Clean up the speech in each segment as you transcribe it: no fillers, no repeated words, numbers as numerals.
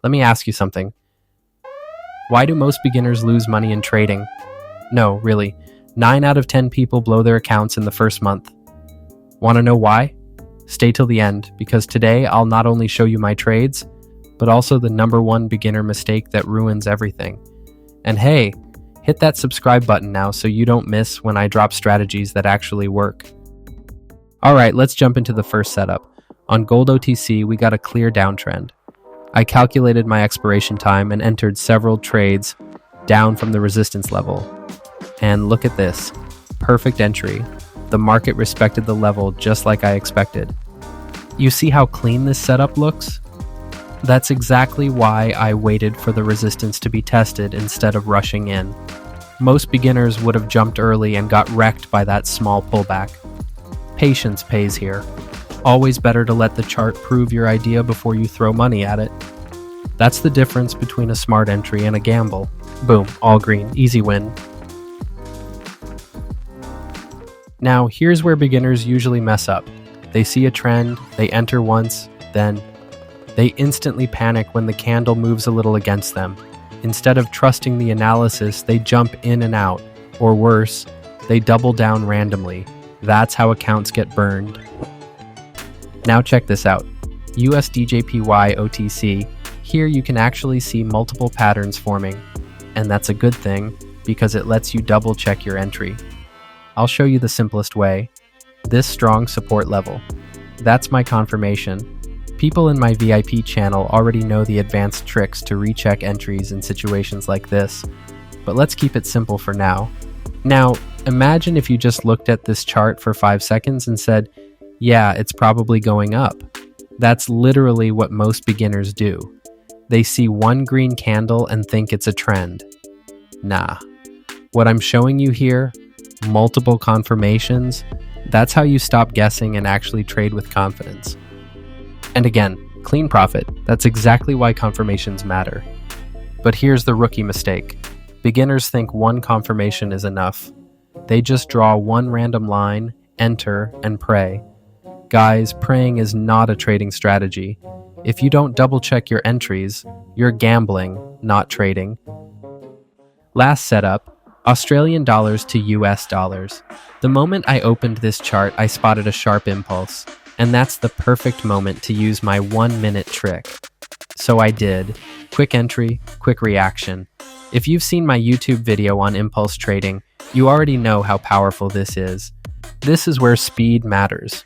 Let me ask you something. Why do most beginners lose money in trading? No, really. 9 out of 10 people blow their accounts in the first month. Want to know why? Stay till the end, because today I'll not only show you my trades, but also the #1 beginner mistake that ruins everything. And hey, hit that subscribe button now so you don't miss when I drop strategies that actually work. Alright, let's jump into the first setup. On gold OTC, we got a clear downtrend. I calculated my expiration time and entered several trades down from the resistance level. And look at this. Perfect entry. The market respected the level just like I expected. You see how clean this setup looks? That's exactly why I waited for the resistance to be tested instead of rushing in. Most beginners would have jumped early and got wrecked by that small pullback. Patience pays here. Always better to let the chart prove your idea before you throw money at it. That's the difference between a smart entry and a gamble. Boom, all green, easy win. Now, here's where beginners usually mess up. They see a trend, they enter once, then they instantly panic when the candle moves a little against them. Instead of trusting the analysis, they jump in and out, or worse, they double down randomly. That's how accounts get burned. Now check this out. USD JPY OTC. Here you can actually see multiple patterns forming, and that's a good thing because it lets you double check your entry. I'll show you the simplest way. This strong support level. That's my confirmation. People in my VIP channel already know the advanced tricks to recheck entries in situations like this, but let's keep it simple for now. Now, imagine if you just looked at this chart for 5 seconds and said, yeah, it's probably going up. That's literally what most beginners do. They see one green candle and think it's a trend. Nah. What I'm showing you here, multiple confirmations, that's how you stop guessing and actually trade with confidence. And again, clean profit. That's exactly why confirmations matter. But here's the rookie mistake. Beginners think one confirmation is enough. They just draw one random line, enter, and pray. Guys, praying is not a trading strategy. If you don't double check your entries, you're gambling, not trading. Last setup, Australian dollars to US dollars. The moment I opened this chart, I spotted a sharp impulse, and that's the perfect moment to use my 1-minute trick. So I did. Quick entry, quick reaction. If you've seen my YouTube video on impulse trading, you already know how powerful this is. This is where speed matters.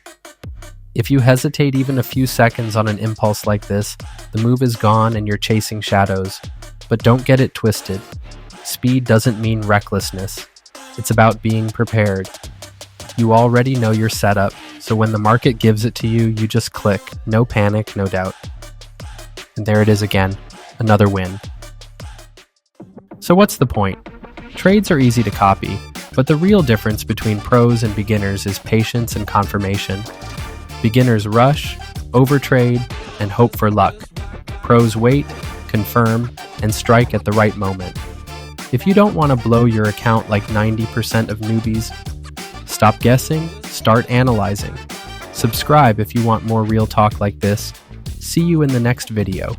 If you hesitate even a few seconds on an impulse like this, the move is gone and you're chasing shadows. But don't get it twisted. Speed doesn't mean recklessness. It's about being prepared. You already know your setup, so when the market gives it to you, you just click. No panic, no doubt. And there it is again, another win. So what's the point? Trades are easy to copy, but the real difference between pros and beginners is patience and confirmation. Beginners rush, overtrade, and hope for luck. Pros wait, confirm, and strike at the right moment. If you don't want to blow your account like 90% of newbies, stop guessing, start analyzing. Subscribe if you want more real talk like this. See you in the next video.